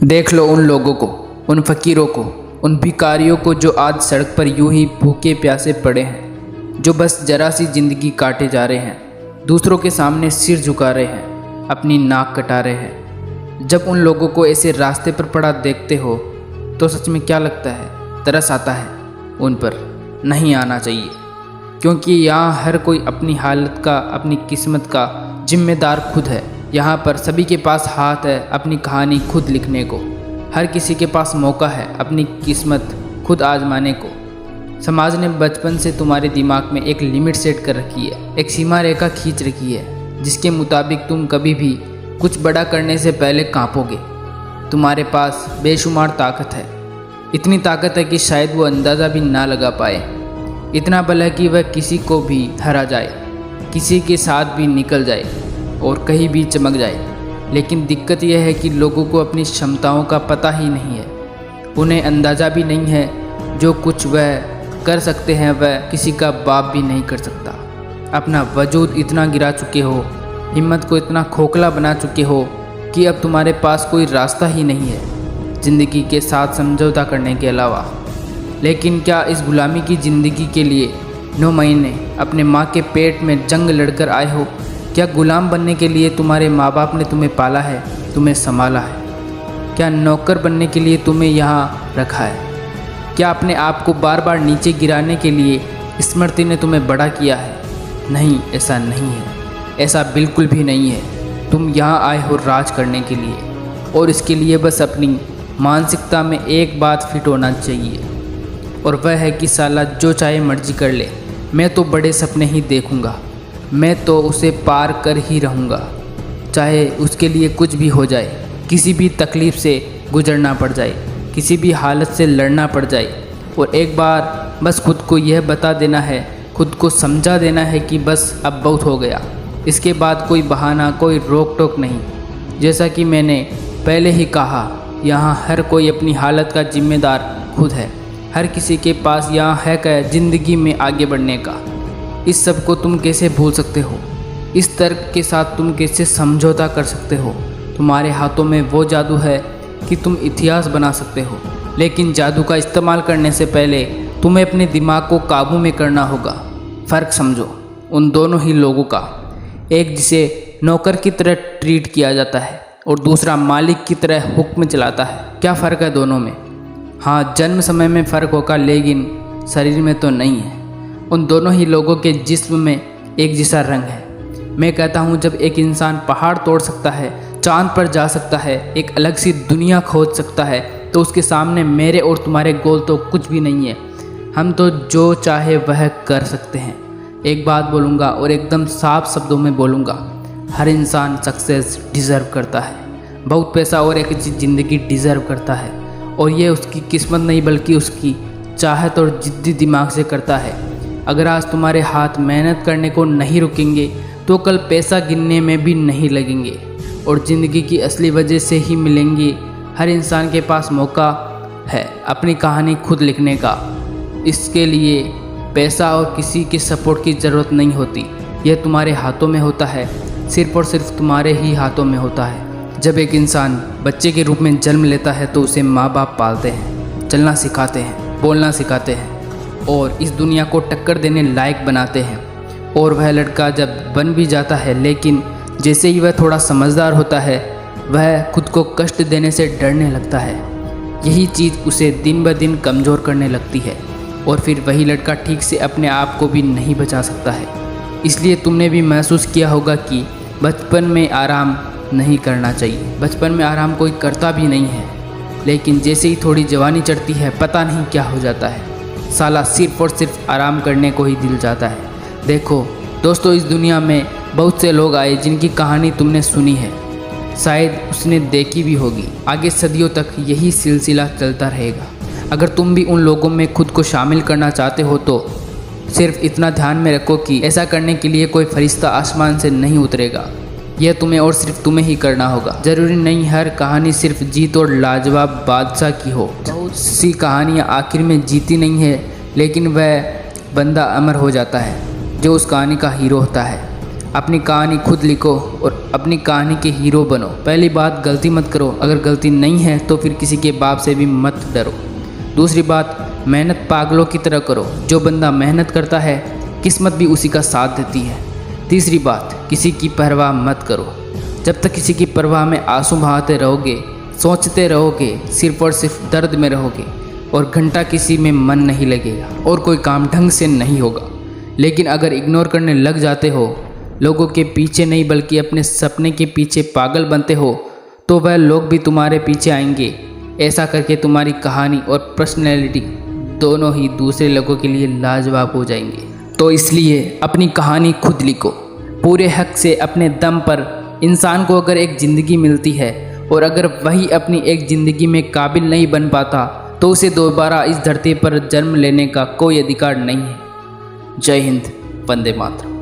देख लो उन लोगों को, उन फ़कीरों को, उन भिखारियों को जो आज सड़क पर यूं ही भूखे प्यासे पड़े हैं, जो बस जरा सी ज़िंदगी काटे जा रहे हैं, दूसरों के सामने सिर झुका रहे हैं, अपनी नाक कटा रहे हैं। जब उन लोगों को ऐसे रास्ते पर पड़ा देखते हो तो सच में क्या लगता है? तरस आता है उन पर। नहीं आना चाहिए, क्योंकि यहाँ हर कोई अपनी हालत का, अपनी किस्मत का जिम्मेदार खुद है। यहाँ पर सभी के पास हाथ है अपनी कहानी खुद लिखने को। हर किसी के पास मौका है अपनी किस्मत खुद आजमाने को। समाज ने बचपन से तुम्हारे दिमाग में एक लिमिट सेट कर रखी है, एक सीमा रेखा खींच रखी है, जिसके मुताबिक तुम कभी भी कुछ बड़ा करने से पहले कांपोगे। तुम्हारे पास बेशुमार ताकत है, इतनी ताकत है कि शायद वो अंदाज़ा भी ना लगा पाए। इतना बल है कि वह किसी को भी हरा जाए, किसी के साथ भी निकल जाए और कहीं भी चमक जाए। लेकिन दिक्कत यह है कि लोगों को अपनी क्षमताओं का पता ही नहीं है। उन्हें अंदाज़ा भी नहीं है जो कुछ वह कर सकते हैं वह किसी का बाप भी नहीं कर सकता। अपना वजूद इतना गिरा चुके हो, हिम्मत को इतना खोखला बना चुके हो कि अब तुम्हारे पास कोई रास्ता ही नहीं है ज़िंदगी के साथ समझौता करने के अलावा। लेकिन क्या इस गुलामी की ज़िंदगी के लिए 9 महीने अपने माँ के पेट में जंग लड़कर आए हो? क्या गुलाम बनने के लिए तुम्हारे माँ बाप ने तुम्हें पाला है, तुम्हें संभाला है? क्या नौकर बनने के लिए तुम्हें यहाँ रखा है? क्या अपने आप को बार बार नीचे गिराने के लिए स्मृति ने तुम्हें बड़ा किया है? नहीं, ऐसा नहीं है, ऐसा बिल्कुल भी नहीं है। तुम यहाँ आए हो राज करने के लिए, और इसके लिए बस अपनी मानसिकता में एक बात फिट होना चाहिए, और वह है कि साला जो चाहे मर्जी कर ले, मैं तो बड़े सपने ही देखूँगा, मैं तो उसे पार कर ही रहूँगा, चाहे उसके लिए कुछ भी हो जाए, किसी भी तकलीफ़ से गुजरना पड़ जाए, किसी भी हालत से लड़ना पड़ जाए। और एक बार बस खुद को यह बता देना है, खुद को समझा देना है कि बस अब बहुत हो गया। इसके बाद कोई बहाना, कोई रोक टोक नहीं। जैसा कि मैंने पहले ही कहा, यहाँ हर कोई अपनी हालत का जिम्मेदार खुद है। हर किसी के पास यहाँ है क्या ज़िंदगी में आगे बढ़ने का। इस सब को तुम कैसे भूल सकते हो? इस तर्क के साथ तुम कैसे समझौता कर सकते हो? तुम्हारे हाथों में वो जादू है कि तुम इतिहास बना सकते हो, लेकिन जादू का इस्तेमाल करने से पहले तुम्हें अपने दिमाग को काबू में करना होगा। फ़र्क समझो उन दोनों ही लोगों का, एक जिसे नौकर की तरह ट्रीट किया जाता है और दूसरा मालिक की तरह हुक्म चलाता है। क्या फ़र्क है दोनों में? हाँ, जन्म समय में फ़र्क होगा, लेकिन शरीर में तो नहीं है। उन दोनों ही लोगों के जिस्म में एक जैसा रंग है। मैं कहता हूँ, जब एक इंसान पहाड़ तोड़ सकता है, चांद पर जा सकता है, एक अलग सी दुनिया खोज सकता है, तो उसके सामने मेरे और तुम्हारे गोल तो कुछ भी नहीं है। हम तो जो चाहे वह कर सकते हैं। एक बात बोलूँगा और एकदम साफ शब्दों में बोलूँगा, हर इंसान सक्सेस डिज़र्व करता है, बहुत पैसा और एक अच्छी ज़िंदगी डिज़र्व करता है, और ये उसकी किस्मत नहीं बल्कि उसकी चाहत और जिद्दी दिमाग से करता है। अगर आज तुम्हारे हाथ मेहनत करने को नहीं रुकेंगे तो कल पैसा गिनने में भी नहीं लगेंगे, और ज़िंदगी की असली वजह से ही मिलेंगी। हर इंसान के पास मौका है अपनी कहानी खुद लिखने का। इसके लिए पैसा और किसी के सपोर्ट की ज़रूरत नहीं होती। यह तुम्हारे हाथों में होता है, सिर्फ और सिर्फ तुम्हारे ही हाथों में होता है। जब एक इंसान बच्चे के रूप में जन्म लेता है तो उसे माँ बाप पालते हैं, चलना सिखाते हैं, बोलना सिखाते हैं और इस दुनिया को टक्कर देने लायक बनाते हैं। और वह लड़का जब बन भी जाता है, लेकिन जैसे ही वह थोड़ा समझदार होता है, वह खुद को कष्ट देने से डरने लगता है। यही चीज़ उसे दिन ब दिन कमज़ोर करने लगती है, और फिर वही लड़का ठीक से अपने आप को भी नहीं बचा सकता है। इसलिए तुमने भी महसूस किया होगा कि बचपन में आराम नहीं करना चाहिए। बचपन में आराम कोई करता भी नहीं है, लेकिन जैसे ही थोड़ी जवानी चढ़ती है, पता नहीं क्या हो जाता है, साला सिर्फ और सिर्फ आराम करने को ही दिल जाता है। देखो दोस्तों, इस दुनिया में बहुत से लोग आए जिनकी कहानी तुमने सुनी है, शायद उसने देखी भी होगी। आगे सदियों तक यही सिलसिला चलता रहेगा। अगर तुम भी उन लोगों में खुद को शामिल करना चाहते हो तो सिर्फ इतना ध्यान में रखो कि ऐसा करने के लिए कोई फरिश्ता आसमान से नहीं उतरेगा। यह तुम्हें और सिर्फ तुम्हें ही करना होगा। ज़रूरी नहीं हर कहानी सिर्फ जीत और लाजवाब बादशाह की हो। बहुत सी कहानियाँ आखिर में जीती नहीं है, लेकिन वह बंदा अमर हो जाता है जो उस कहानी का हीरो होता है। अपनी कहानी खुद लिखो और अपनी कहानी के हीरो बनो। पहली बात, गलती मत करो। अगर गलती नहीं है तो फिर किसी के बाप से भी मत डरो। दूसरी बात, मेहनत पागलों की तरह करो। जो बंदा मेहनत करता है किस्मत भी उसी का साथ देती है। तीसरी बात, किसी की परवाह मत करो। जब तक किसी की परवाह में आंसू बहाते रहोगे, सोचते रहोगे, सिर्फ और सिर्फ दर्द में रहोगे और घंटा किसी में मन नहीं लगेगा और कोई काम ढंग से नहीं होगा। लेकिन अगर इग्नोर करने लग जाते हो, लोगों के पीछे नहीं बल्कि अपने सपने के पीछे पागल बनते हो, तो वह लोग भी तुम्हारे पीछे आएंगे। ऐसा करके तुम्हारी कहानी और पर्सनैलिटी दोनों ही दूसरे लोगों के लिए लाजवाब हो जाएंगे। तो इसलिए अपनी कहानी खुद लिखो पूरे हक से, अपने दम पर। इंसान को अगर एक ज़िंदगी मिलती है और अगर वही अपनी एक ज़िंदगी में काबिल नहीं बन पाता तो उसे दोबारा इस धरती पर जन्म लेने का कोई अधिकार नहीं है। जय हिंद, वंदे मातरम।